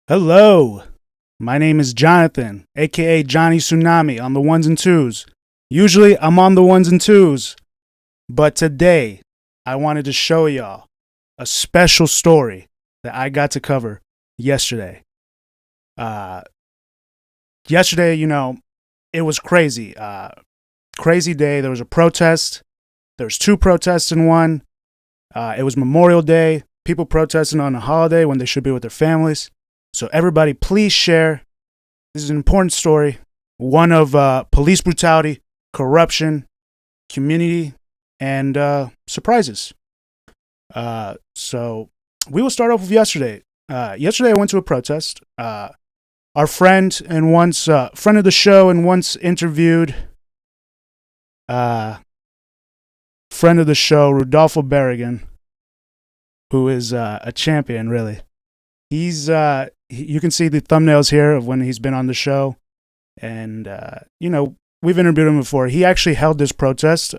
Hello, my name is Jonathan, aka Jonny Tsunami, on the ones and twos. Usually I'm on the ones and twos, but today I wanted to show y'all a special story that I got to cover yesterday. Yesterday, it was crazy. Crazy day. There was a protest. There was two protests in one. It was Memorial Day. People protesting on a holiday when they should be with their families. So everybody, please share. This is an important story. One of police brutality, corruption, community, and surprises. So we will start off with yesterday. Yesterday I went to a protest. Our friend and once friend of the show and once interviewed friend of the show, Rodolfo Barragan, who is a champion, really. He's you can see the thumbnails here of when he's been on the show, and we've interviewed him before. He actually held this protest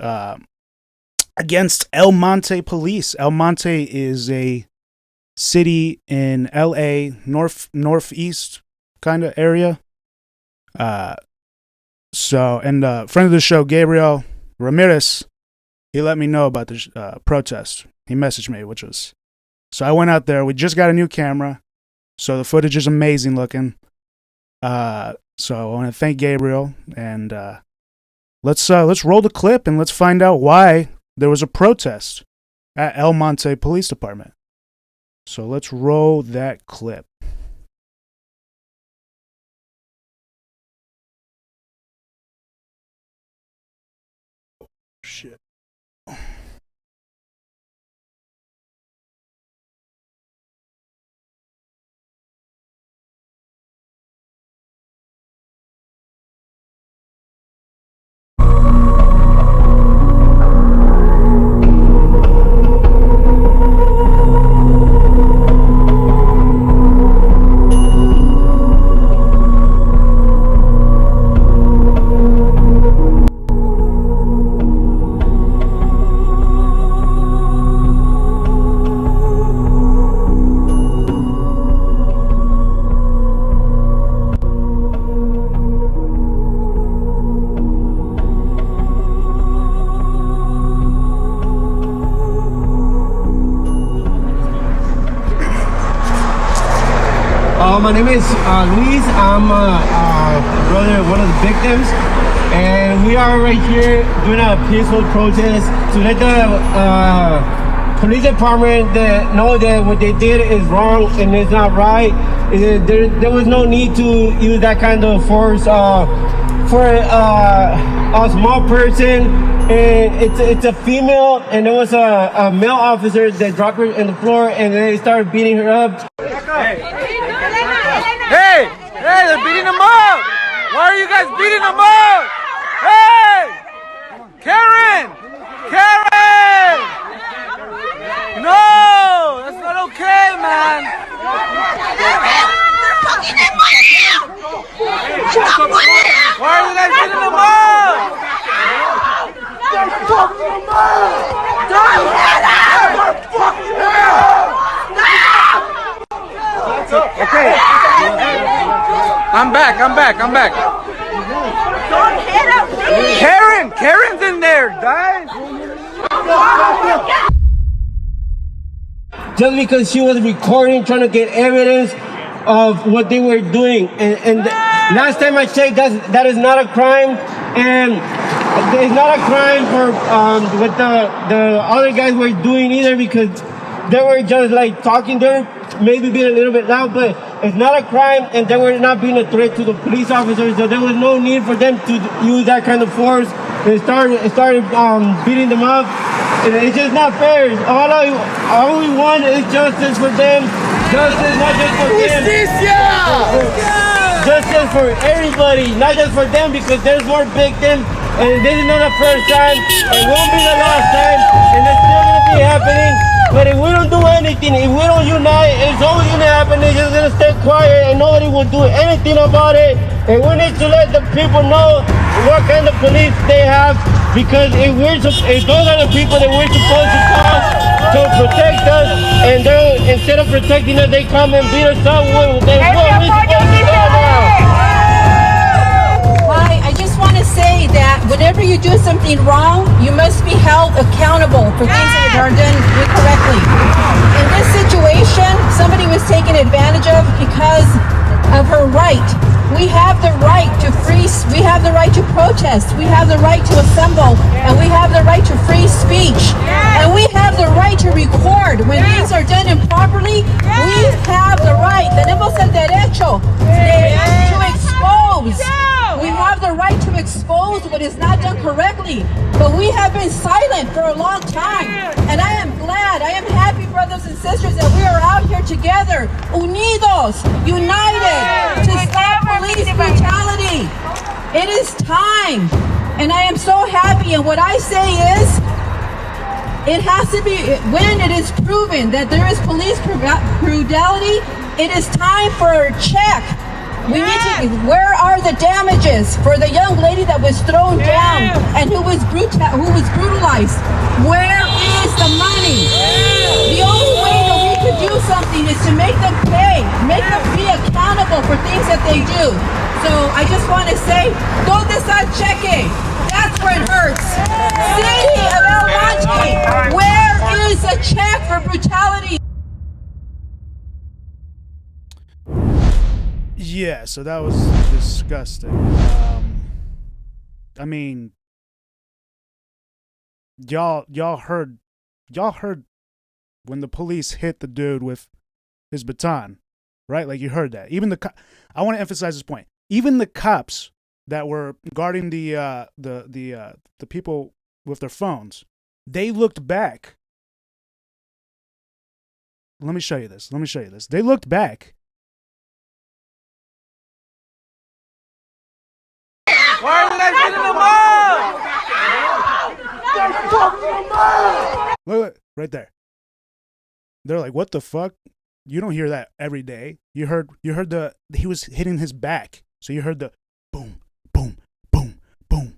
against El Monte police. El Monte is a city in LA, northeast kind of area. So friend of the show, Gabriel Ramirez, he let me know about the protest. He messaged me, so I went out there. We just got a new camera, so the footage is amazing looking. So I want to thank Gabriel, and let's roll the clip and let's find out why there was a protest at El Monte Police Department. So let's roll that clip. Shit. My name is Luis. I'm brother of one of the victims, and we are right here doing a peaceful protest to let the police department know that what they did is wrong and it's not right. There was no need to use that kind of force for a small person. And it's a female, and there was a male officer that dropped her in the floor, and they started beating her up. Hey, they're beating them up! Why are you guys beating them up? Hey! Karen! No! That's not okay, man! Why are you guys beating them up? They're fucking them up! Okay. I'm back. Don't hit him, please. Karen's in there, guys. Just because she was recording, trying to get evidence of what they were doing, and last time I checked, that is not a crime, and it's not a crime for what the other guys were doing either, because they were just like talking there, maybe being a little bit loud, but it's not a crime, and they were not being a threat to the police officers, so there was no need for them to use that kind of force. They started beating them up, and it's just not fair. All we want is justice for them. Justice, not just for them. Justice for everybody, not just for them, because there's more victims, and this is not the first time, it won't be the last time, and it's still going to be happening. But if we don't do anything, if we don't unite, it's always going to happen. They're just going to stay quiet and nobody will do anything about it. And we need to let the people know what kind of police they have, because if those are the people that we're supposed to call, to protect us, and instead of protecting us, they come and beat us up. What we supposed to do now? Hi, I just want to say that whenever you do something wrong, you must be held accountable for things that are done incorrectly. In this situation, somebody was taken advantage of because of her right. We have the right to we have the right to protest, we have the right to assemble, and we have the right to free speech. And we have the right to record when things are done improperly. We have the right, tenemos el derecho to expose. We have the right to expose what is not done correctly, but we have been silent for a long time. And I am glad, I am happy, brothers and sisters, that we are out here together, unidos, united, to stop police brutality. It is time, and I am so happy. And what I say is, it has to be, when it is proven that there is police brutality, it is time for a check. We need to, where are the damages for the young lady that was thrown down and who was brutalized? Where is the money? The only way that we could do something is to make them pay, make them be accountable for things that they do. So I just want to say, ¿dónde está el cheque? That's where it hurts. City of El Monte, where is a check for brutality? Yeah, so that was disgusting. I mean, y'all heard when the police hit the dude with his baton, right? Like, you heard that. Even I want to emphasize this point. Even the cops that were guarding the people with their phones, they looked back. Let me show you this. They looked back. Why are you guys beating them up? Look, right there. They're like, what the fuck? You don't hear that every day. You heard he was hitting his back. So you heard the boom, boom, boom, boom.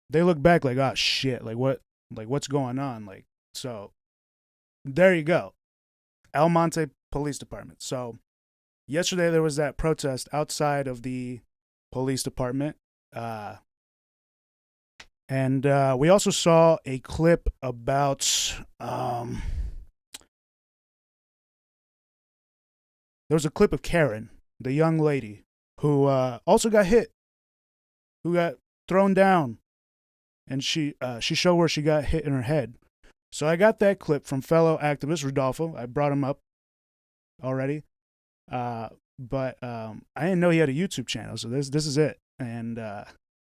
They look back like, oh shit, what's going on? Like, so there you go. El Monte Police Department. So yesterday there was that protest outside of the police department. And we also saw a clip about there was a clip of Karen, the young lady, who also got hit, who got thrown down, and she showed where she got hit in her head. So I got that clip from fellow activist Rodolfo. I brought him up already, but I didn't know he had a YouTube channel. So this is it, and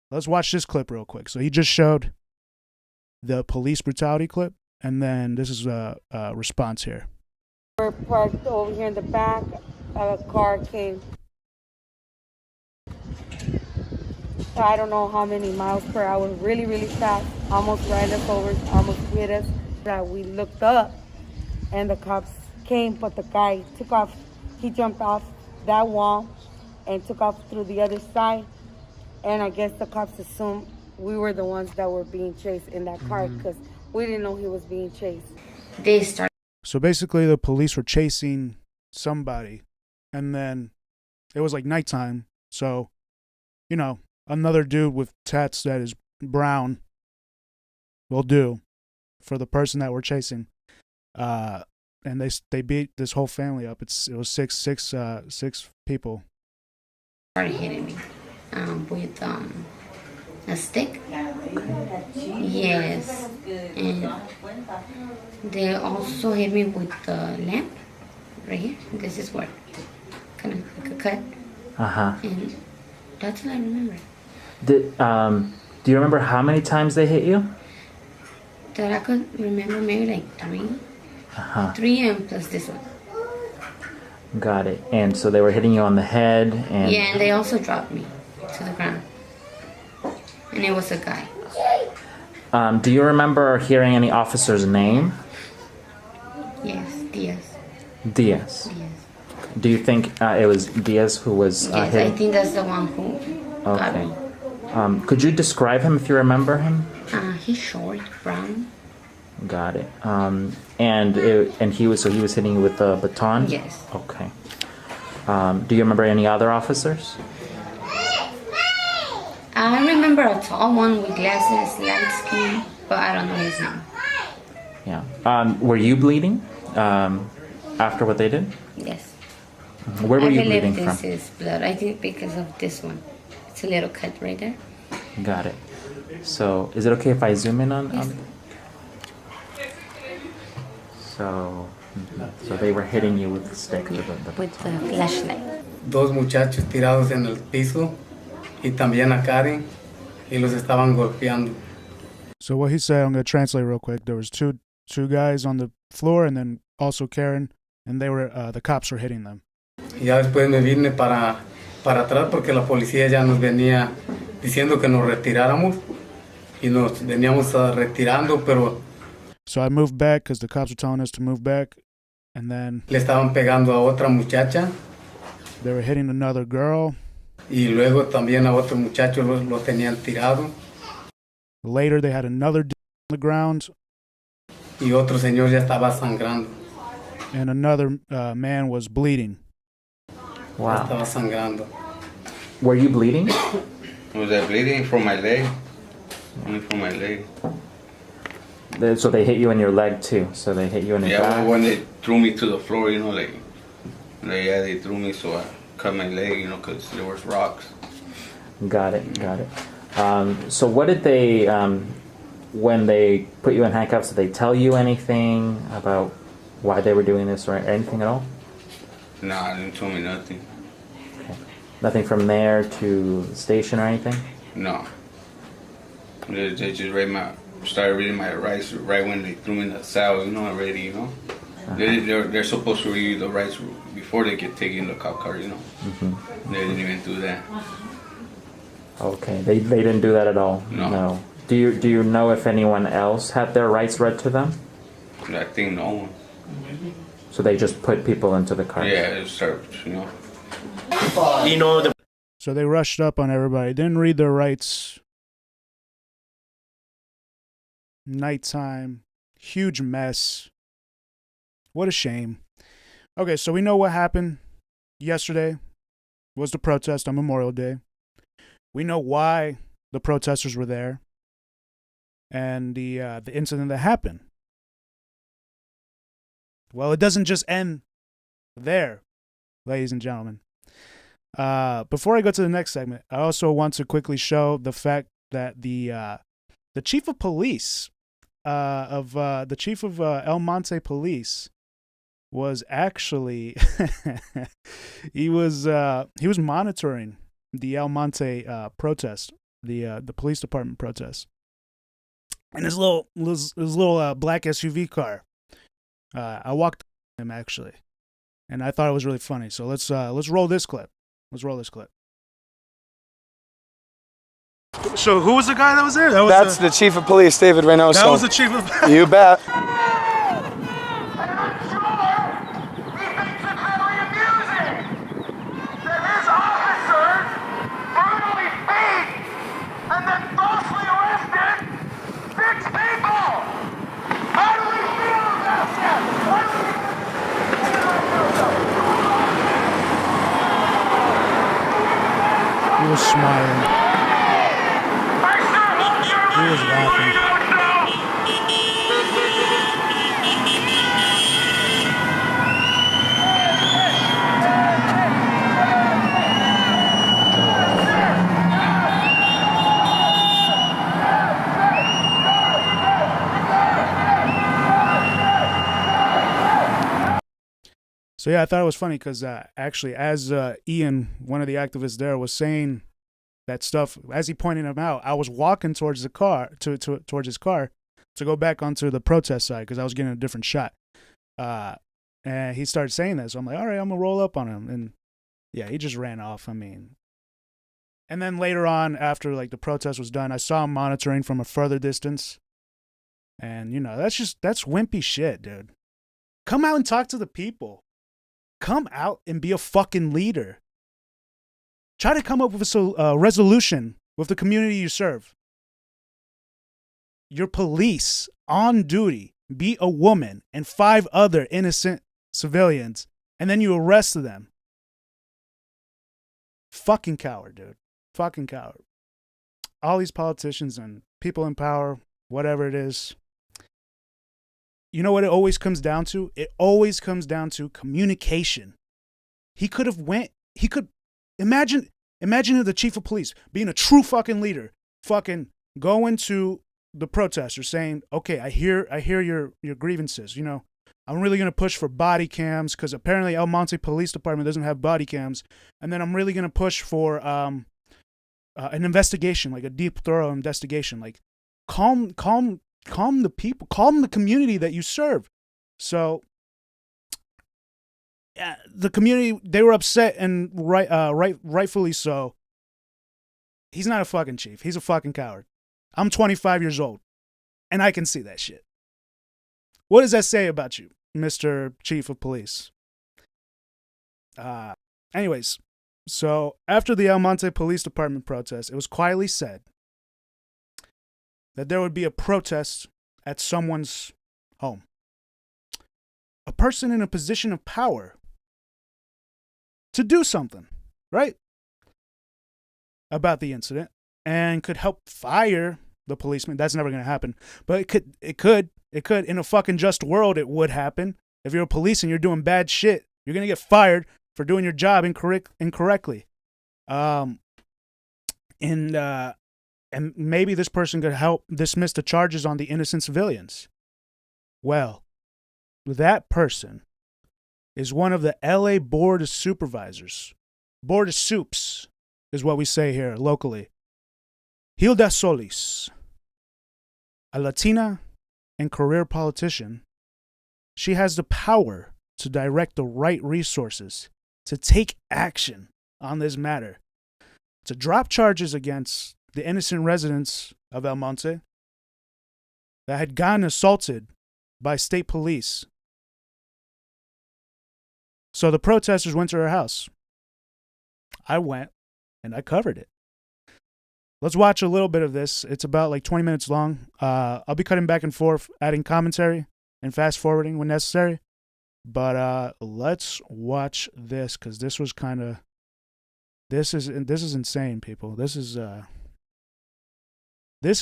let's watch this clip real quick. So he just showed the police brutality clip, and then this is a response here. We're parked over here in the back. A car came. I don't know how many miles per hour, really, really fast. Almost ran us over, almost hit us. We looked up, and the cops came, but the guy took off. He jumped off that wall and took off through the other side. And I guess the cops assumed we were the ones that were being chased in that car because we didn't know he was being chased. So basically the police were chasing somebody, and then it was like nighttime. So, you know, another dude with tats that is brown will do for the person that we're chasing. And they beat this whole family up. It was six people. Started hitting me with a stick. Yes, and they also hit me with the lamp right here. This is what kind of like a cut. And that's what I remember. Do you remember how many times they hit you? That I could remember, maybe like three. 3 and plus this one. Got it. And so they were hitting you on the head, and yeah, and they also dropped me to the ground. And it was a guy. Do you remember hearing any officer's name? Yes, Diaz. Diaz. Yes. Do you think it was Diaz who was Yes, hitting? I think that's the one who got me. Could you describe him if you remember him? He's short, brown. Got it. And he was hitting you with a baton? Yes. Okay. Do you remember any other officers? I remember a tall one with glasses, light skin, but I don't know his name. Yeah. Were you bleeding after what they did? Yes. Where were you bleeding from? I from? believe this is blood. I think because of this one. It's a little cut right there. Got it. So, is it okay if I zoom in on? Yes. So they were hitting you with the stick. With the flashlight. Dos muchachos tirados en el piso y también a Karen y los estaban golpeando. So what he said, I'm going to translate real quick. There was two guys on the floor and then also Karen, and they were the cops were hitting them. Y ya después me vine para atrás porque la policía ya nos venía diciendo que nos retiráramos y nos veníamos retirando, pero so I moved back because the cops were telling us to move back, and then le estaban pegando a otra muchacha. They were hitting another girl. Y luego también a otro muchacho lo tenían tirado. Later they had another on the ground. Y otro señor ya estaba sangrando. And another man was bleeding. Wow. Estaba sangrando. Were you bleeding? Was I bleeding from my leg? Only from my leg. So they hit you in your leg too. So they hit you in your back. Yeah, when they threw me to the floor, you know, they threw me, so I cut my leg, you know, because there was rocks. Got it. So what did they, when they put you in handcuffs, did they tell you anything about why they were doing this or anything at all? Nah, they didn't tell me nothing. Okay. Nothing from there to the station or anything? No. They just started reading my rights right when they threw me in the cell, you know, already, you know. Uh-huh. They're supposed to read the rights before they get taken in the cop car, you know. Mm-hmm. They didn't even do that. Okay, they didn't do that at all? No. Do you know if anyone else had their rights read to them? I think no one. So they just put people into the car? Yeah, it started, you know. So they rushed up on everybody, didn't read their rights. Nighttime, huge mess. What a shame. Okay, so we know what happened yesterday was the protest on Memorial Day. We know why the protesters were there and the incident that happened. Well, it doesn't just end there, ladies and gentlemen. Before I go to the next segment, I also want to quickly show the fact that the chief of police of El Monte Police was actually he was monitoring the El Monte protest, the police department protest, and his little black SUV car. I walked him actually, and I thought it was really funny. So let's roll this clip. So who was the guy that was there? That's the chief of police, David Reynoso. That was the chief of. You bet. He was smiling. He was laughing. So yeah, I thought it was funny because actually, as Ian, one of the activists there, was saying that stuff, as he pointed him out, I was walking towards the car, towards his car, to go back onto the protest side because I was getting a different shot. And he started saying that, so I'm like, all right, I'm gonna roll up on him, and yeah, he just ran off. I mean, and then later on, after like the protest was done, I saw him monitoring from a further distance, and you know, that's wimpy shit, dude. Come out and talk to the people. Come out and be a fucking leader. Try to come up with a resolution with the community you serve. your police on duty beat a woman and 5 other innocent civilians, and then you arrested them. Fucking coward, dude. Fucking coward. All these politicians and people in power, whatever it is, you know what it always comes down to? It always comes down to communication. He could imagine the chief of police being a true fucking leader, fucking going to the protesters saying, okay, I hear your grievances. You know, I'm really going to push for body cams because apparently El Monte Police Department doesn't have body cams. And then I'm really going to push for an investigation, like a deep, thorough investigation. Like, calm the people, calm the community that you serve. So, yeah, the community, they were upset, and rightfully so. He's not a fucking chief. He's a fucking coward. I'm 25 years old, and I can see that shit. What does that say about you, Mr. Chief of Police? Anyways, so after the El Monte Police Department protest, it was quietly said that there would be a protest at someone's home. A person in a position of power to do something, right? About the incident, and could help fire the policeman. That's never going to happen. But it could. In a fucking just world, it would happen. If you're a police and you're doing bad shit, you're going to get fired for doing your job incorrectly. And maybe this person could help dismiss the charges on the innocent civilians. Well, that person is one of the LA Board of Supervisors. Board of Soups is what we say here locally. Hilda Solis, a Latina and career politician. She has the power to direct the right resources to take action on this matter, to drop charges against the innocent residents of El Monte that had gotten assaulted by state police. So the protesters went to her house. I went and I covered it. Let's watch a little bit of this. It's about like 20 minutes long. I'll be cutting back and forth, adding commentary and fast forwarding when necessary. But let's watch this, because this was kind of, this is insane, people. This is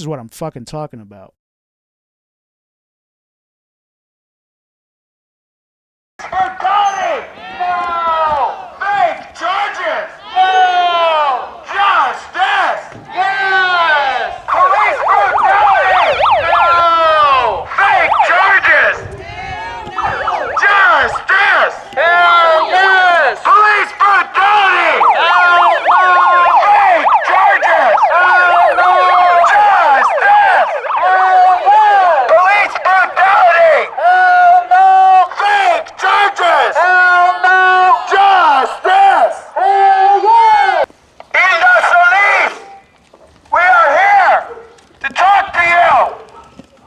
what I'm fucking talking about. Brutality! No! Fake charges! No! Justice! Yes! Police brutality! No! Fake charges! No! Justice! Hell yes! Police brutality! Hell no! Fake charges! Hell no! Justice! Hell yes! Police brutality! Hell no! Fake charges! Hell no! Justice! Hell yes! Hilda Solis, we are here to talk to you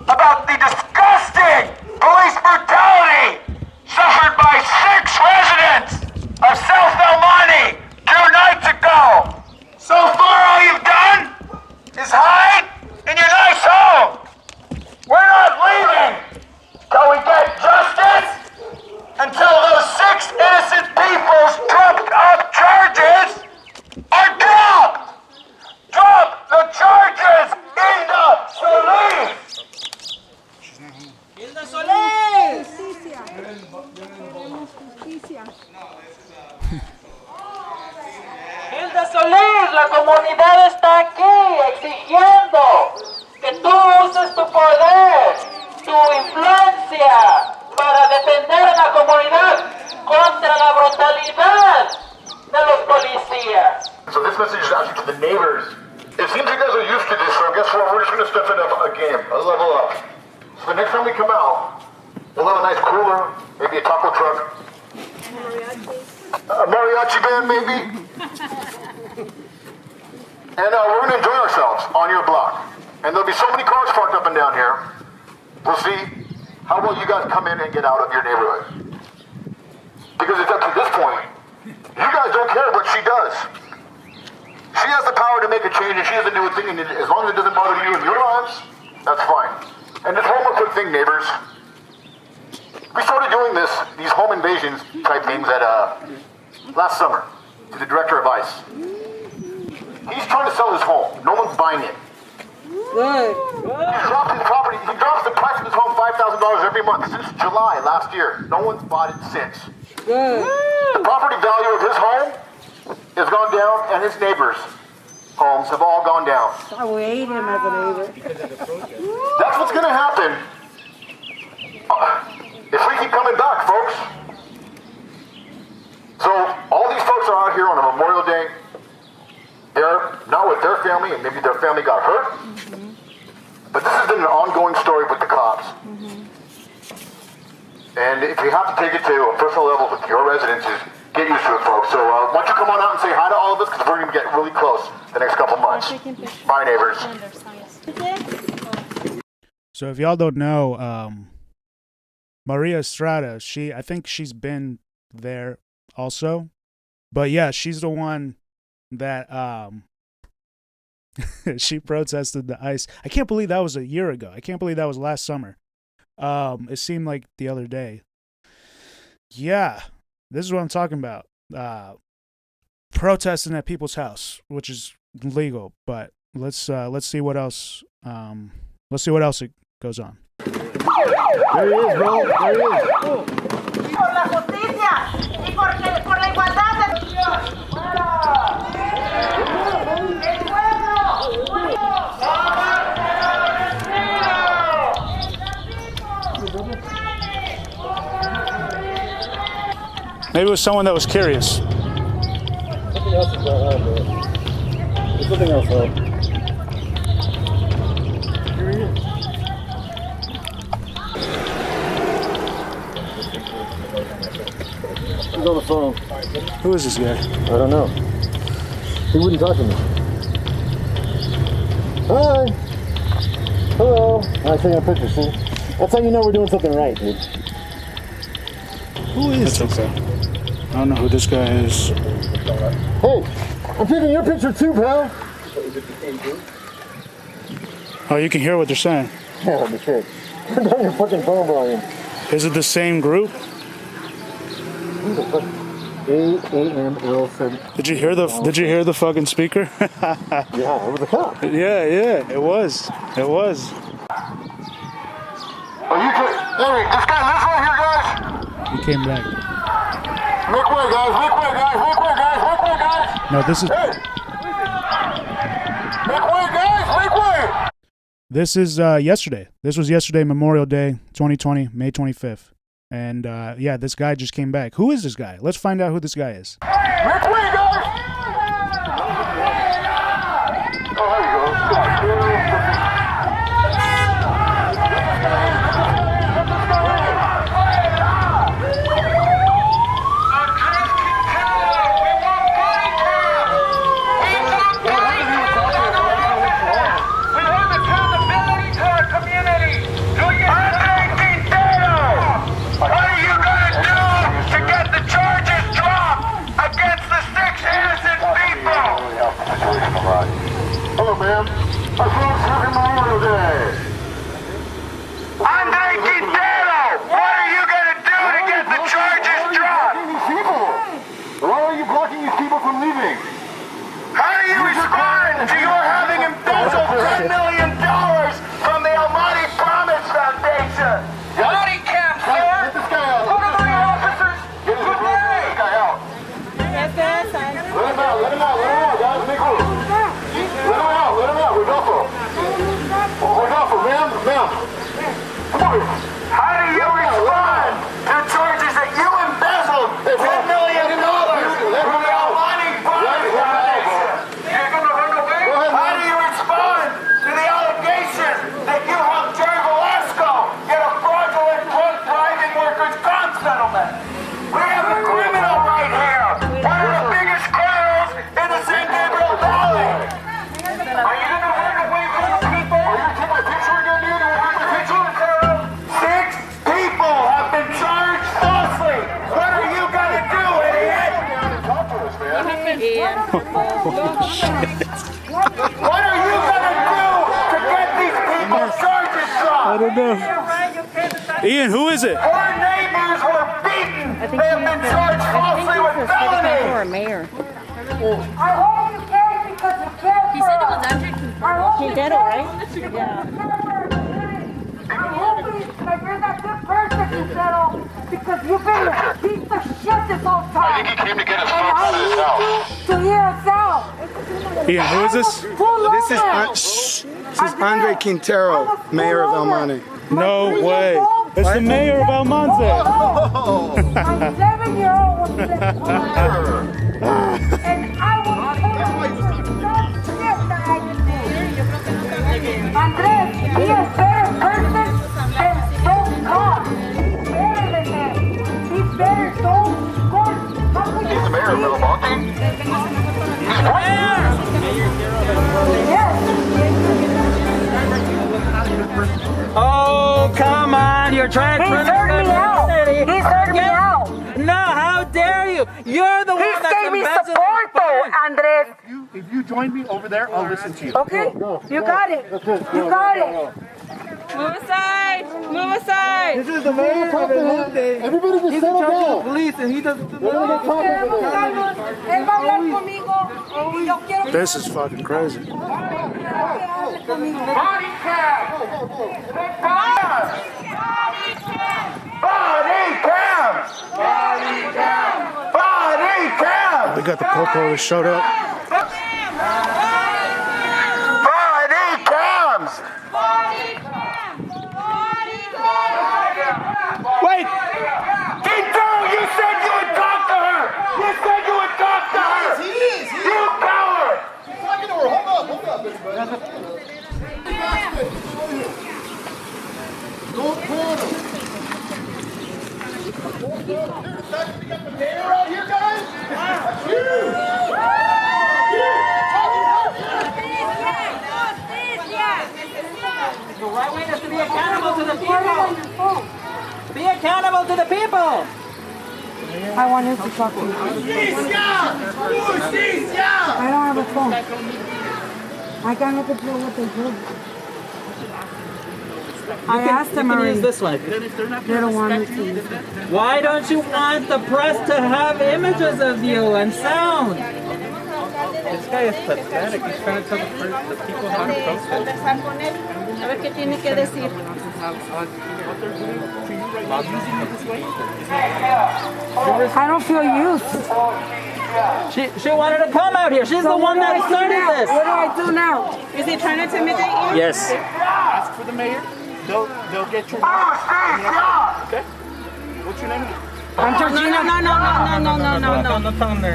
about the disgusting police brutality suffered by 6 residents of South El Monte 2 nights ago. So far, all you've done is hide in your nice home. We're not leaving till we get justice, until those 6 innocent people's trumped up charges are dropped. Drop the charges, Hilda Solis. Hilda Solis. Hilda Solis, la comunidad está aquí exigiendo que tú uses tu poder, tu influencia para defender a la comunidad contra la brutalidad de los policías. So this message is actually to the neighbors. It seems you guys are used to this, so guess what? We're just going to step it up a game, a level up. So the next time we come out, we'll have a nice cooler, maybe a taco truck. A mariachi band, maybe. And we're going to enjoy ourselves on your block. And there'll be so many cars parked up and down here. We'll see how well you guys come in and get out of your neighborhood. Because it's up to this point, you guys don't care what she does. She has the power to make a change, and she doesn't do a thing, and as long as it doesn't bother you in your lives, That's fine. And just one more quick thing, neighbors. We started doing these home invasions type things at last summer to the director of ICE. He's trying to sell his home. No one's buying it. Good. He dropped his property. He drops the price of his home $5,000 every month since July last year. No one's bought it since. Good. The property value of his home has gone down, and his neighbors' homes have all gone down. I will hate him as a neighbor. That's what's going to happen if we keep coming back, folks. So all these folks are out here on a Memorial Day. They're not with their family, and maybe their family got hurt. But this has been an ongoing story with the cops. And if you have to take it to a personal level with your residences, get used to it, folks. So why don't you come on out and say hi to all of us, because we're going to get really close the next couple months. Bye, neighbors. So if y'all don't know, Maria Estrada, I think she's been there also. But yeah, she's the one that she protested the ICE. I can't believe that was a year ago. I can't believe that was last summer. It seemed like the other day. Yeah, this is what I'm talking about. Protesting at people's house, which is legal, but let's see what else. Let's see what else it goes on. There he is, bro. There he is. Por la justicia y por la igualdad de Maybe it was someone that was curious. Something else is going on, bro. There's something else, bro. Here he is. He's on the phone. Who is this guy? I don't know. He wouldn't talk to me. Hi. Hello. I sent you a picture, see? That's how you know we're doing something right, dude. Who is this? Okay. I don't know who this guy is. Hey, I'm taking your picture too, pal. Oh, you can hear what they're saying. Yeah, let me sure. Turn down your fucking phone volume. Is it the same group? Who the fuck? AAML said. Did you hear the fucking speaker? Yeah, it was a cop. Yeah, it was. It was. Hey, this guy lives right here, guys. He came back. Make way, guys. Make way, guys. Make way, guys. Make way, guys. No, this is. Hey. Make way, guys. Make way. This is yesterday. This was yesterday, Memorial Day, 2020, May 25th. And yeah, this guy just came back. Who is this guy? Let's find out who this guy is. Make way, guys. Oh, there you go. Hello, ma'am. Our folks happy Memorial Day. Andre Quintero, what are you going to do to get the charges dropped? Why are you blocking these people from leaving? How do you respond to your having embezzled $10 million from the Almighty Promise Foundation? Body cam, sir! Get this guy out. Put him on the officers! Get this guy out. Let him out, let him out, guys. Make room. Let him out, Rodolfo. Rodolfo, ma'am. Come on. How do you respond to charges that you embezzled $10 million from the Almighty Promise Foundation? You're going to run away? How do you respond to the I don't know. Ian, who is it? Our neighbors were beaten. They have been charged falsely with felony. Or a mayor. I hope you care because you care for us. He said it was after Quintero, right? Yeah. I hope that you're that good person, Quintero, because you've been a piece of shit this whole time. I think he came to get us And folks I out of this need house. you to hear us out. Ian, who is this? This is Andre Quintero, mayor of El Monte. No way. It's the mayor of El Monte. My 7-year-old was in the car. And I was Andres, he is better person than those cops. He's better than them. He's better. Those cops. He's the mayor of El Monte? Yes. Oh, come on. You're trying to... He's heard me out. He's heard me out. No, how dare you? You're the one He that's gave me embezzling support though, Andres. If you join me over there, I'll listen to you. Okay? You got it. You got it. Move aside! Move aside! This is the mayor of El Monte. Everybody just settle down. Police and he doesn't... Él va a hablar conmigo y yo quiero This is fucking crazy. Body cam! Body cam! Body cam! Body cam! We got the popo that showed up. Body cams! Wait! Quintero, you said you would talk to her! You said you would talk to her! He is. You coward! He's talking to her. Hold up, everybody. Don't call him. We got the mayor out here, guys. That's you. The right way is to be accountable to the people! Be accountable to the people! I want him to talk to you. I don't have a phone. I got no control what they do. I asked them already. Use this one. They don't want me to use it. Why don't you want the press to have images of you and sound? This guy is pathetic. He's trying to tell the people how to protest. A ver qué tiene que decir. I don't feel used. She wanted to come out here. She's the one that started this. What do I do now? Is he trying to intimidate you? Yes. Ask for the mayor. They'll get your name. Okay. What's your name? I'm Georgina.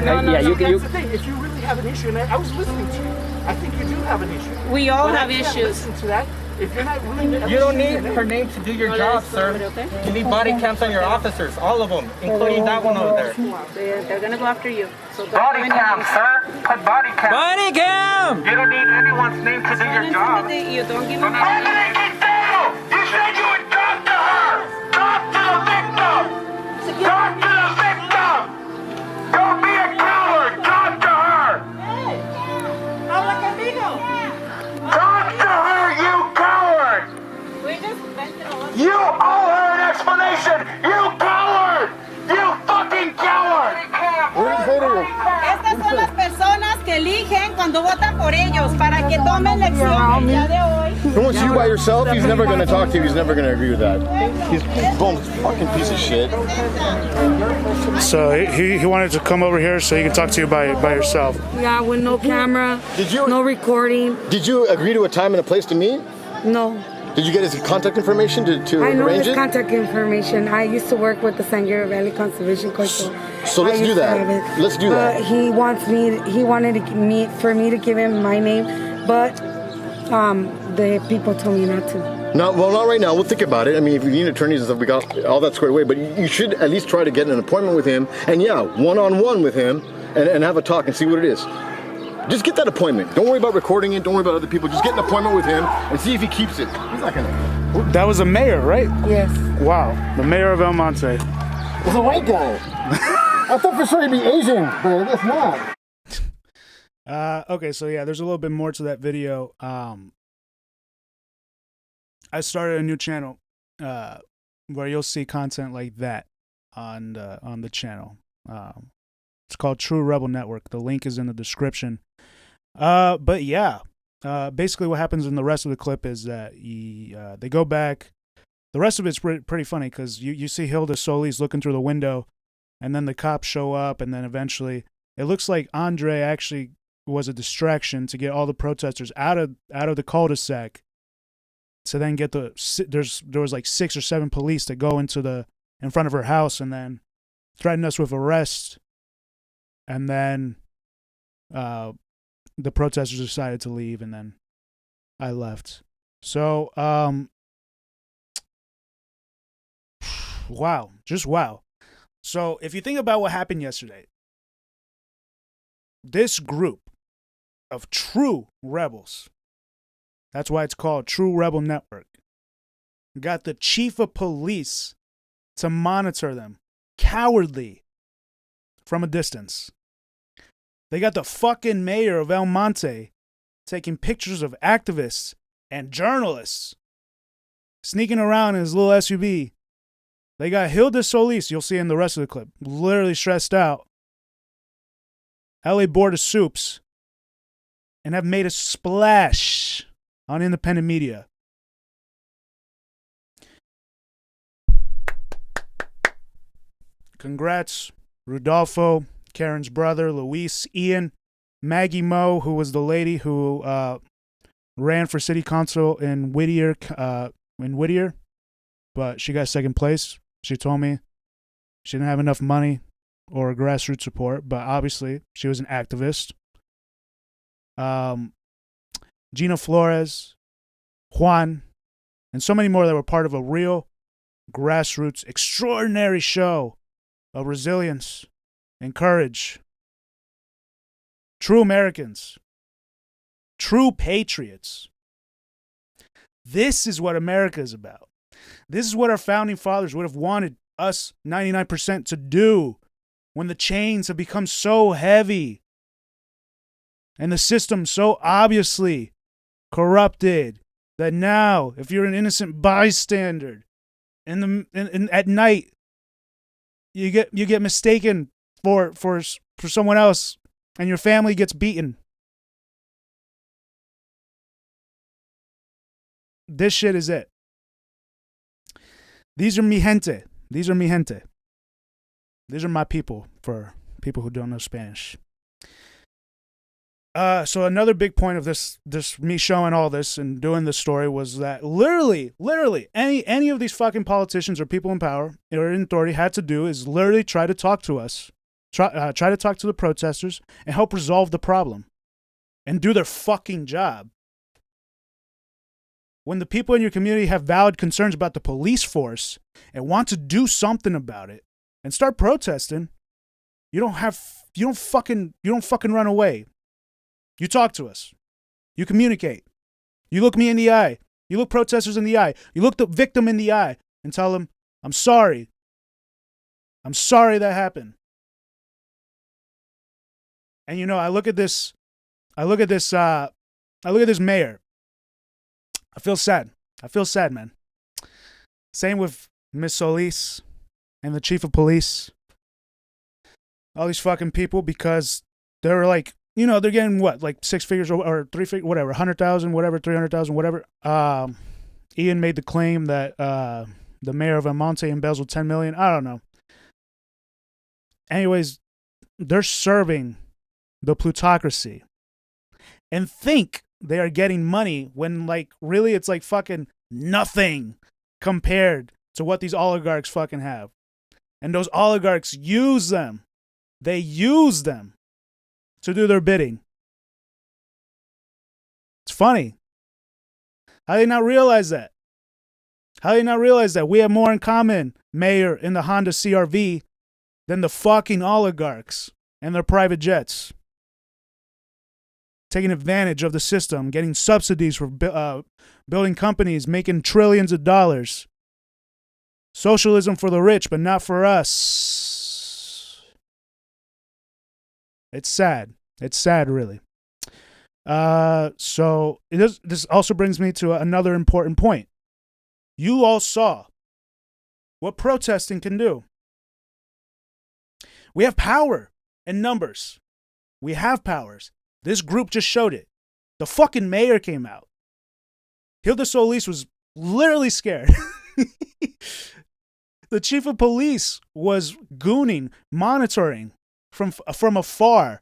No. Yeah, you That's the thing. If you really have an issue, and I was listening to you, I think you do have an issue. We all But have I can't issues. listen to that. If you're not willing to... You don't need her name to do your job, sir. You need body cams on your officers, all of them, including that one over there. They're gonna go after you. So Body cam, sir. Put body cam. Body cam! You don't need anyone's name to do your job. intimidate you. Don't give them Anthony Quintero! You said you would talk to her! Talk to the victim! Talk to the victim! Don't be a coward! Talk to her! Habla conmigo. Talk to her, you coward! You owe her an explanation! You coward! You fucking coward! Estas son las personas que eligen cuando votan por ellos para que tomen lección el día de hoy. He wants you by yourself. He's never going to talk to you. He's never going to agree with that. He's boom, fucking piece of shit. So he wanted to come over here so he can talk to you by yourself. Yeah, with no camera, no recording. Did you agree to a time and a place to meet? No. Did you get his contact information to I know arrange his it? contact information. I used to work with the San Gabriel Valley Conservation Corps. So I let's do used to that. have it. Let's do But that. he wanted for me to give him my name, but the people told me not to. No, well, not right now. We'll think about it. I mean, if you need attorneys and stuff, we got all that squared away. But you should at least try to get an appointment with him, and yeah, one-on-one with him, and have a talk and see what it is. Just get that appointment. Don't worry about recording it. Don't worry about other people. Just get an appointment with him and see if he keeps it. He's not gonna. That was a mayor, right? Yes. Wow, the mayor of El Monte. He's a white guy. I thought for sure he'd be Asian, but that's not. Okay, so yeah, there's a little bit more to that video. I started a new channel where you'll see content like that on the channel. It's called True Rebel Network. The link is in the description. But yeah, basically what happens in the rest of the clip is that they go back. The rest of it's pretty funny because you see Hilda Solis looking through the window, and then the cops show up, and then eventually it looks like Andre actually was a distraction to get all the protesters out of the cul-de-sac. To then get there was like 6 or 7 police that go in front of her house and then threaten us with arrest, and then the protesters decided to leave, and then I left. So wow, just wow. So if you think about what happened yesterday, this group of true rebels, that's why it's called True Rebel Network, got the chief of police to monitor them cowardly from a distance. They got the fucking mayor of El Monte taking pictures of activists and journalists sneaking around in his little SUV. They got Hilda Solis, you'll see in the rest of the clip, literally stressed out. LA Board of Soups, and have made a splash on independent media. Congrats, Rodolfo, Karen's brother, Luis, Ian, Maggie Moe, who was the lady who ran for city council in Whittier, but she got second place. She told me she didn't have enough money or grassroots support, but obviously she was an activist. Gina Flores, Juan, and so many more that were part of a real grassroots, extraordinary show of resilience and courage. True Americans. True patriots. This is what America is about. This is what our founding fathers would have wanted us 99% to do when the chains have become so heavy and the system so obviously corrupted that now, if you're an innocent bystander at night, you get mistaken for someone else, and your family gets beaten. This shit is it. These are mi gente. These are mi gente. These are my people, for people who don't know Spanish. So another big point of this me showing all this and doing this story was that literally any of these fucking politicians or people in power or in authority had to do is literally try to talk to us, try to talk to the protesters and help resolve the problem and do their fucking job. When the people in your community have valid concerns about the police force and want to do something about it and start protesting, you don't fucking run away. You talk to us. You communicate. You look me in the eye. You look protesters in the eye. You look the victim in the eye and tell them, I'm sorry. I'm sorry that happened. And I look at this mayor. I feel sad. I feel sad, man. Same with Miss Solis and the chief of police. All these fucking people, because they're like, they're getting what, like 6 figures or 3 figures, whatever, 100,000, whatever, 300,000, whatever. Ian made the claim that the mayor of El Monte embezzled 10 million. I don't know. Anyways, they're serving the plutocracy and think they are getting money when, like, really it's like fucking nothing compared to what these oligarchs fucking have. And those oligarchs use them. They use them to do their bidding. It's funny. How do they not realize that? How do they not realize that we have more in common, Mayor, in the Honda CRV than the fucking oligarchs and their private jets? Taking advantage of the system, getting subsidies for building companies, making trillions of dollars. Socialism for the rich, but not for us. It's sad. It's sad, really. So this also brings me to another important point. You all saw what protesting can do. We have power in numbers. We have powers. This group just showed it. The fucking mayor came out. Hilda Solis was literally scared. The chief of police was gooning, monitoring from afar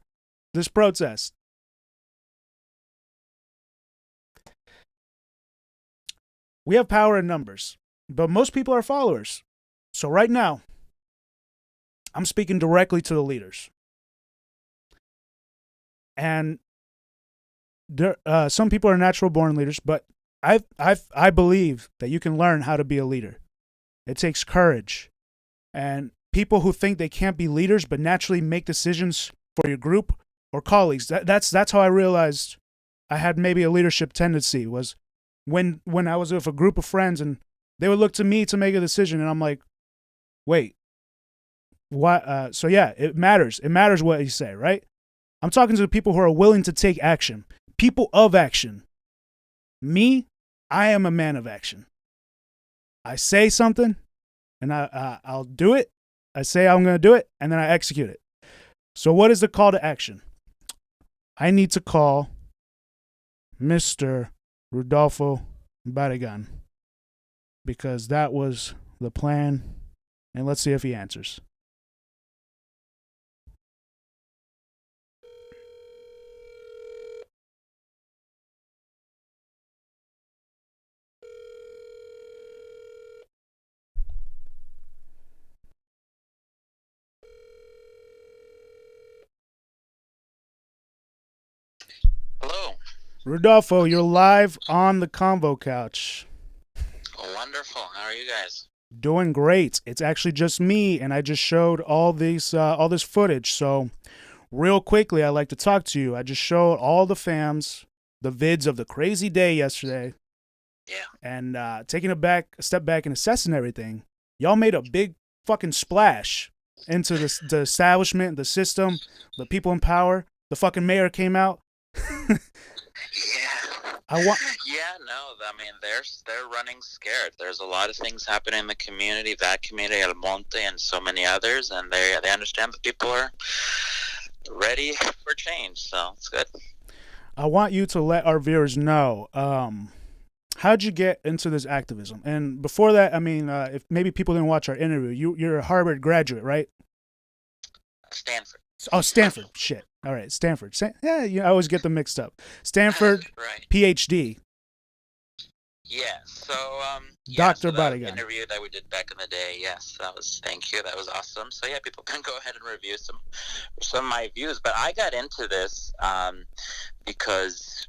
this protest. We have power in numbers, but most people are followers. So right now, I'm speaking directly to the leaders. And there, some people are natural born leaders, but I believe that you can learn how to be a leader. It takes courage. And people who think they can't be leaders but naturally make decisions for your group or colleagues, that's how I realized I had maybe a leadership tendency, was when I was with a group of friends and they would look to me to make a decision, and I'm like, wait, why? So yeah, it matters. It matters what you say, right? I'm talking to the people who are willing to take action, people of action. Me, I am a man of action. I say something, and I'll do it. I say I'm going to do it, and then I execute it. So what is the call to action? I need to call Mr. Rodolfo Barragan, because that was the plan, and let's see if he answers. Hello. Rodolfo, you're live on the CONVO couch. Oh, wonderful. How are you guys? Doing great. It's actually just me, and I just showed all this footage. So, real quickly, I'd like to talk to you. I just showed all the fams the vids of the crazy day yesterday. Yeah. And taking a step back and assessing everything, y'all made a big fucking splash into the establishment, the system, the people in power. The fucking mayor came out. I mean, they're running scared. There's a lot of things happening in the community, that community, El Monte, and so many others, and they understand that people are ready for change, so it's good. I want you to let our viewers know, how'd you get into this activism? And before that, I mean, if maybe people didn't watch our interview, you're a Harvard graduate, right? Stanford. Oh, Stanford. Shit. All right, Stanford. I always get them mixed up. Stanford, right. PhD. Yeah. So, Dr. that Barragan. interview that we did back in the day. Yes, thank you. That was awesome. So yeah, people can go ahead and review some of my views. But I got into this because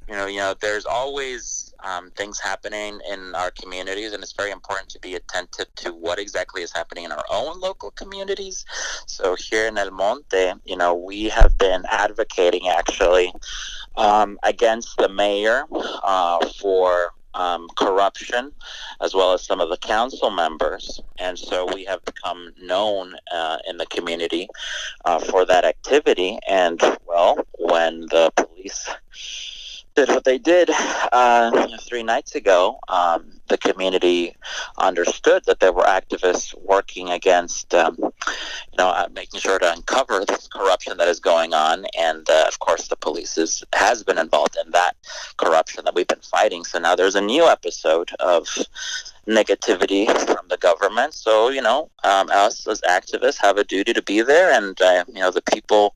there's always things happening in our communities, and it's very important to be attentive to what exactly is happening in our own local communities. So here in El Monte, we have been advocating actually against the mayor for corruption, as well as some of the council members. And so we have become known in the community for that activity. And, well, when the police did what they did 3 nights ago, the community understood that there were activists working against, making sure to uncover this corruption that is going on. And, of course, the police has been involved in that corruption that we've been fighting. So now there's a new episode of negativity from the government. So, us as activists have a duty to be there. And, the people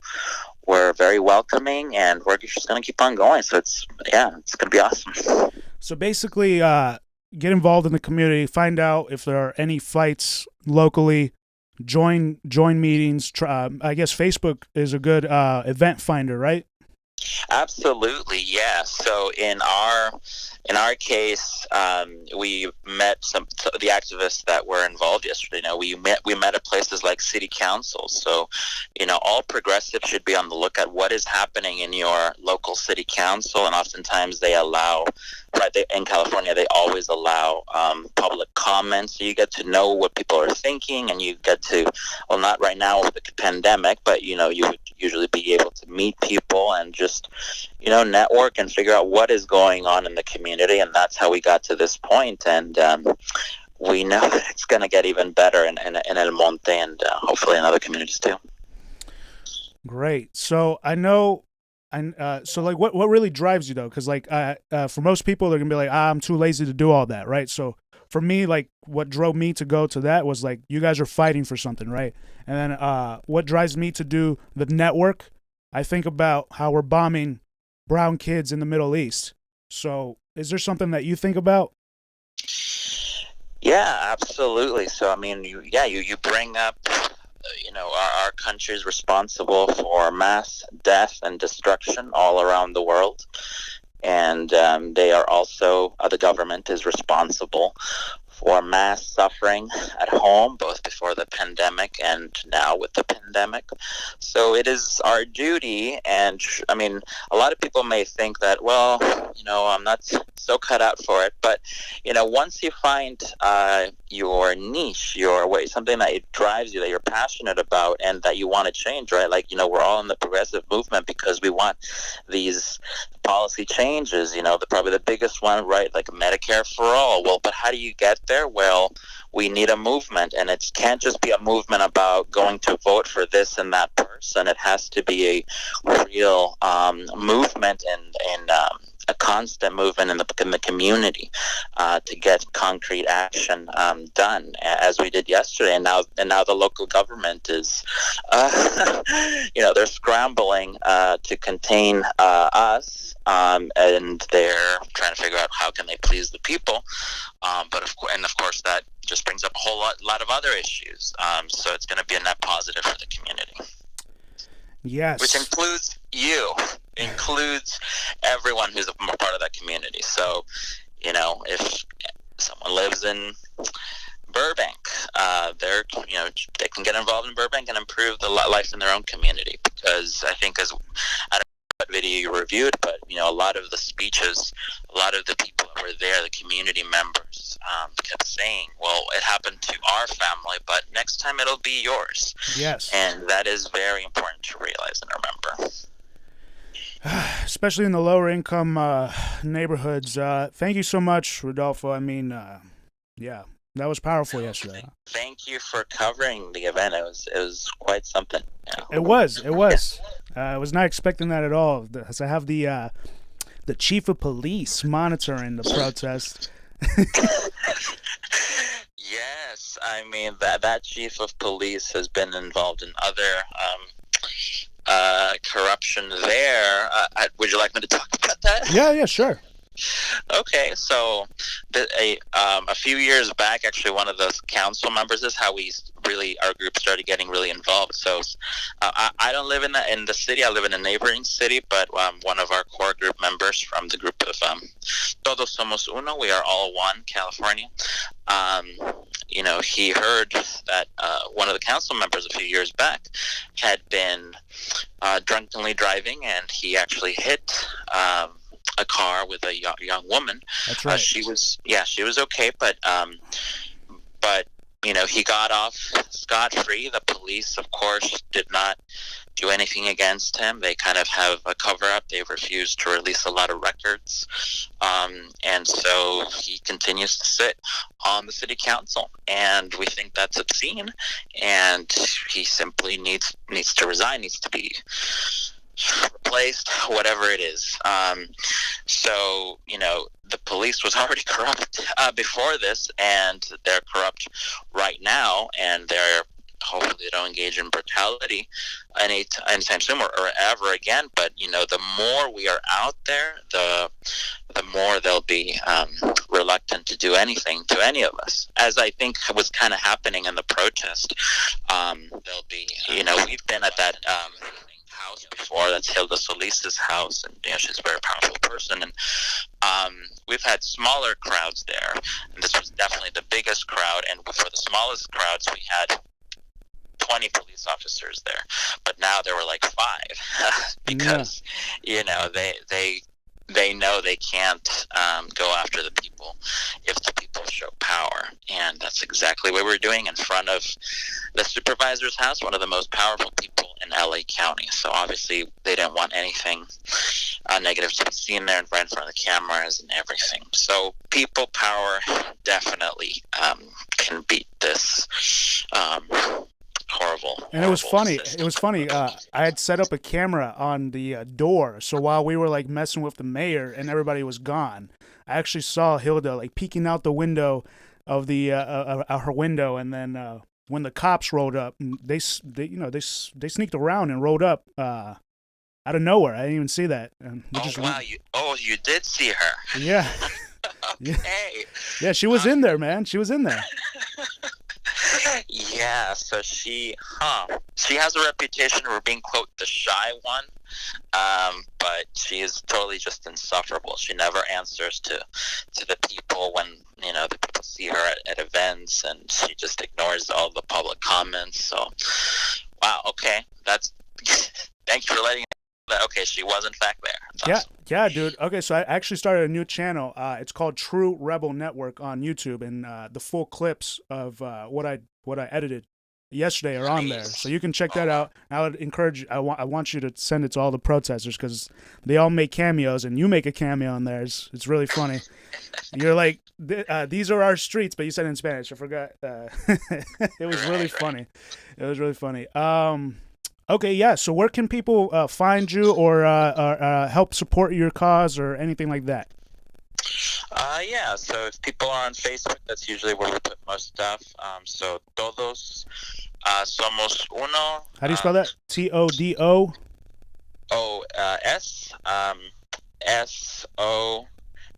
were very welcoming, and we're just going to keep on going. So it's going to be awesome. So basically, get involved in the community, find out if there are any fights locally, join meetings. I guess Facebook is a good event finder, right? Absolutely, yeah. So in our case, we met some of the activists that were involved yesterday. We met at places like city councils. So, all progressives should be on the lookout at what is happening in your local city council, and oftentimes they allow. In California, they always allow public comments, so you get to know what people are thinking, and you get to, well, not right now with the pandemic, but you would usually be able to meet people and just, network and figure out what is going on in the community, and that's how we got to this point. And we know that it's going to get even better in El Monte and hopefully in other communities too. Great. So I know, so like, what really drives you though? Because like, for most people, they're gonna be like, I'm too lazy to do all that, right? So for me, like, what drove me to go to that was like, you guys are fighting for something, right? And then what drives me to do the network? I think about how we're bombing brown kids in the Middle East. So is there something that you think about? Yeah, absolutely. So I mean, you bring up, our country is responsible for mass death and destruction all around the world, and they are also the government is responsible for mass suffering at home, both before the pandemic and now with the pandemic. So it is our duty, and I mean, a lot of people may think that, well, I'm not so cut out for it, but, once you find your niche, your way, something that drives you, that you're passionate about, and that you want to change, right? Like, we're all in the progressive movement because we want these policy changes, probably the biggest one, right? Like Medicare for all. Well, but how do you get there? Well, we need a movement, and it can't just be a movement about going to vote for this and that person. It has to be a real movement and a constant movement in the community to get concrete action done, as we did yesterday. And now the local government is, they're scrambling to contain us, and they're trying to figure out how can they please the people. But of course, that just brings up a whole lot of other issues. So it's going to be a net positive for the community. Yes. Which includes you, includes everyone who's a part of that community. So, if someone lives in Burbank, they can get involved in Burbank and improve the life in their own community. Because I think, I don't know what video you reviewed, but a lot of the speeches, a lot of the people that were there, the community members, kept saying, well, it happened to our family, but next time it'll be yours. Yes. And that is very important to realize and remember. Especially in the lower income neighborhoods. Thank you so much, Rodolfo. I mean, yeah, that was powerful yesterday. Thank you for covering the event. It was quite something. It was. I was not expecting that at all. I have the chief of police monitoring the protest. Yes, I mean that chief of police has been involved in other corruption there. Would you like me to talk about that? Yeah, sure. Okay, so a few years back, actually, one of the council members is how our group started getting really involved. So I don't live in the city. I live in a neighboring city, but one of our core group members from the group of Todos Somos Uno, we are all one, California, he heard that one of the council members a few years back had been drunkenly driving, and he actually hit a car with a young woman. That's right. She was okay, but he got off scot-free. The police, of course, did not do anything against him. They kind of have a cover-up. They refused to release a lot of records, and so he continues to sit on the city council, and we think that's obscene, and he simply needs to resign, needs to be replaced, whatever it is. So the police was already corrupt before this, and they're corrupt right now, and they're hopefully they don't engage in brutality anytime soon or ever again. But the more we are out there, the more they'll be reluctant to do anything to any of us, as I think was kind of happening in the protest. They'll be we've been at that house before. That's Hilda Solis's house, and she's a very powerful person, and we've had smaller crowds there, and this was definitely the biggest crowd. And for the smallest crowds, we had 20 police officers there, but now there were like 5 because they know they can't go after the people if the people show power, and that's exactly what we're doing in front of the supervisor's house, one of the most powerful people in LA County. So obviously they didn't want anything negative to be seen there right in front of the cameras and everything. So people power definitely can beat this horrible. And it was funny. System. It was funny. I had set up a camera on the door, so while we were like messing with the mayor and everybody was gone, I actually saw Hilda like peeking out the window of the her window, and then when the cops rolled up, they sneaked around and rolled up out of nowhere. I didn't even see that. And you did see her. Yeah. Okay. Yeah, she was in there, man. She was in there. Yeah, so she has a reputation for being, quote, the shy one, but she is totally just insufferable. She never answers to the people when, the people see her at events, and she just ignores all the public comments. So, wow, okay, thank you for letting me know that. Okay, she was in fact there. That's awesome. Yeah, dude. Okay, so I actually started a new channel. It's called True Rebel Network on YouTube, and the full clips of what I edited yesterday are on there, so you can check that out. I would encourage you. I want you to send it to all the protesters because they all make cameos, and you make a cameo in there. It's really funny. You're like, these are our streets, but you said it in Spanish. I forgot. It was really funny. It was really funny. Okay, yeah. So where can people find you or help support your cause or anything like that? Yeah, so if people are on Facebook, that's usually where we put most stuff. So todos somos uno. How do you spell that? TODO?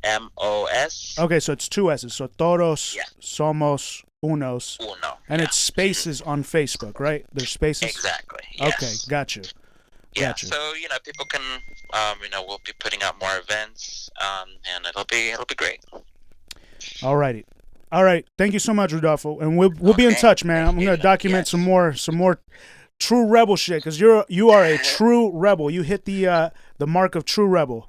SOMOS. Okay, so it's two S's. So todos somos unos. And it's spaces on Facebook, right? There's spaces? Exactly. Yes. Okay, got you. Yeah, so people can we'll be putting out more events, and it'll be great. All righty. All right. Thank you so much, Rodolfo, and we'll be in touch, man. I'm gonna document some more true rebel shit because you are a true rebel. You hit the mark of true rebel.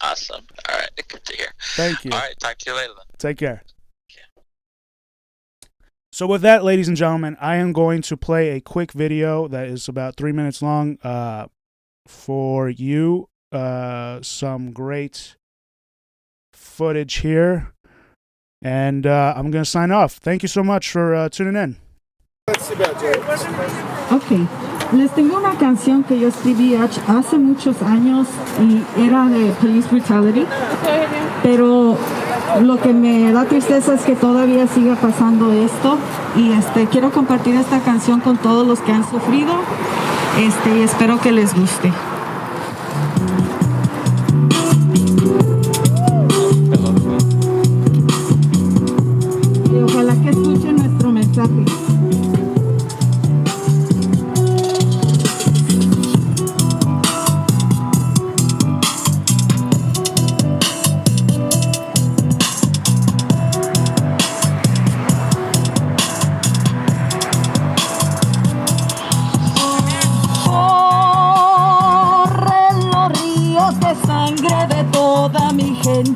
Awesome. All right, good to hear. Thank you. All right, talk to you later then. Take care. So with that, ladies and gentlemen, I am going to play a quick video that is about 3 minutes long for you. Some great footage here. And I'm going to sign off. Thank you so much for tuning in. Ok, les tengo una canción que yo escribí hace muchos años y era de police brutality, pero lo que me da tristeza es que todavía siga pasando esto y quiero compartir esta canción con todos los que han sufrido y espero que les guste. Y ojalá que escuchen nuestro mensaje.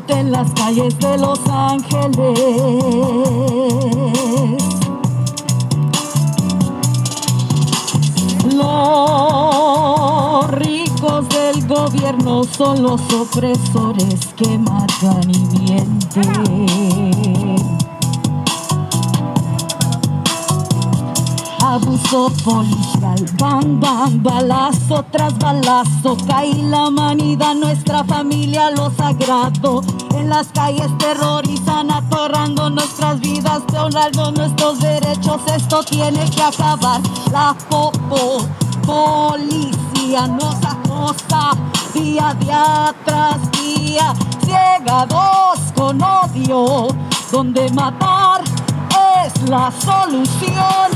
En las calles de Los Ángeles, los ricos del gobierno son los opresores que matan y mienten. Abuso policial, bam, bam, balazo tras balazo, cae la humanidad, nuestra familia, lo sagrado. En las calles terrorizan, atorrando nuestras vidas, violando nuestros derechos, esto tiene que acabar. La policía nos acosa día tras día, ciegados con odio, donde matar es la solución.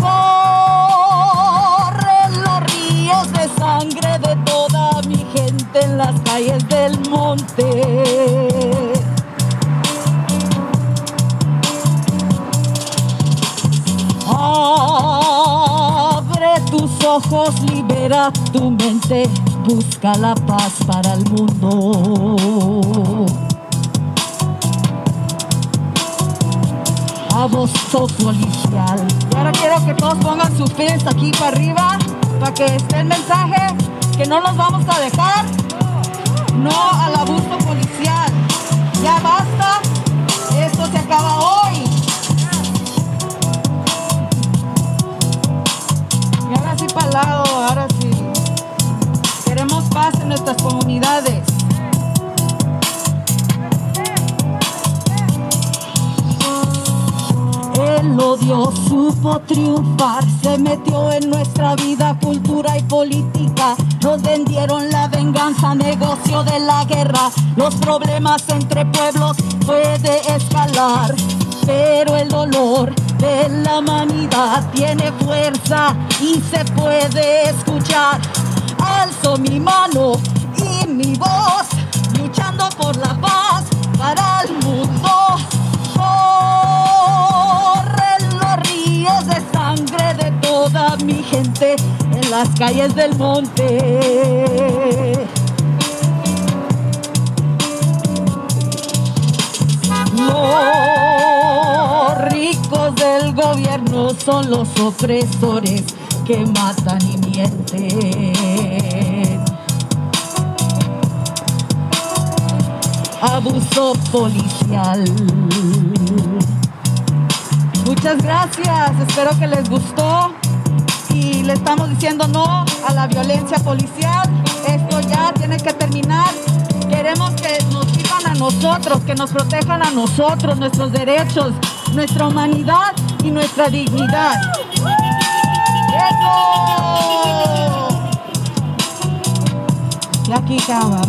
Corren los ríos de sangre de toda mi gente en las calles del Monte. Abre tus ojos, libera tu mente, busca la paz para el mundo. abuso policial. Y ahora quiero que todos pongan sus pies aquí para arriba, para que esté el mensaje que no nos vamos a dejar. No al abuso policial. Ya basta. Esto se acaba hoy. Y ahora sí para el lado, ahora sí. Queremos paz en nuestras comunidades. El odio supo triunfar, se metió en nuestra vida, cultura y política. Nos vendieron la venganza, negocio de la guerra. Los problemas entre pueblos puede escalar, pero el dolor de la humanidad tiene fuerza y se puede escuchar. Alzo mi mano y mi voz, luchando por la paz para el mundo. Corren los ríos de sangre de toda mi gente en las calles del monte. Los ricos del gobierno son los opresores que matan y mienten. Abuso policial. Muchas gracias, espero que les gustó y le estamos diciendo no a la violencia policial. Esto ya tiene que terminar. Queremos que nos sirvan a nosotros, que nos protejan a nosotros, nuestros derechos, nuestra humanidad y nuestra dignidad. ¡Eso! Y aquí acaba.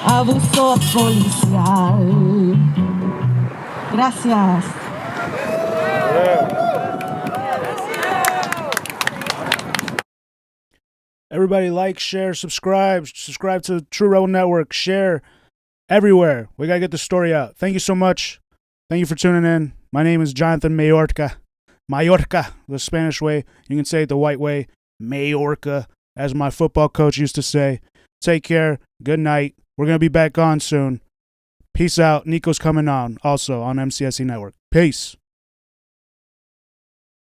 Abuso policial. Gracias. Everybody like, share, subscribe to True Rebel Network, share everywhere. We got to get the story out. Thank you so much. Thank you for tuning in. My name is Jonathan Mayorka. Mallorca, the Spanish way. You can say it the white way. Mallorca, as my football coach used to say. Take care. Good night. We're going to be back on soon. Peace out. Nico's coming on also on MCSE Network. Peace.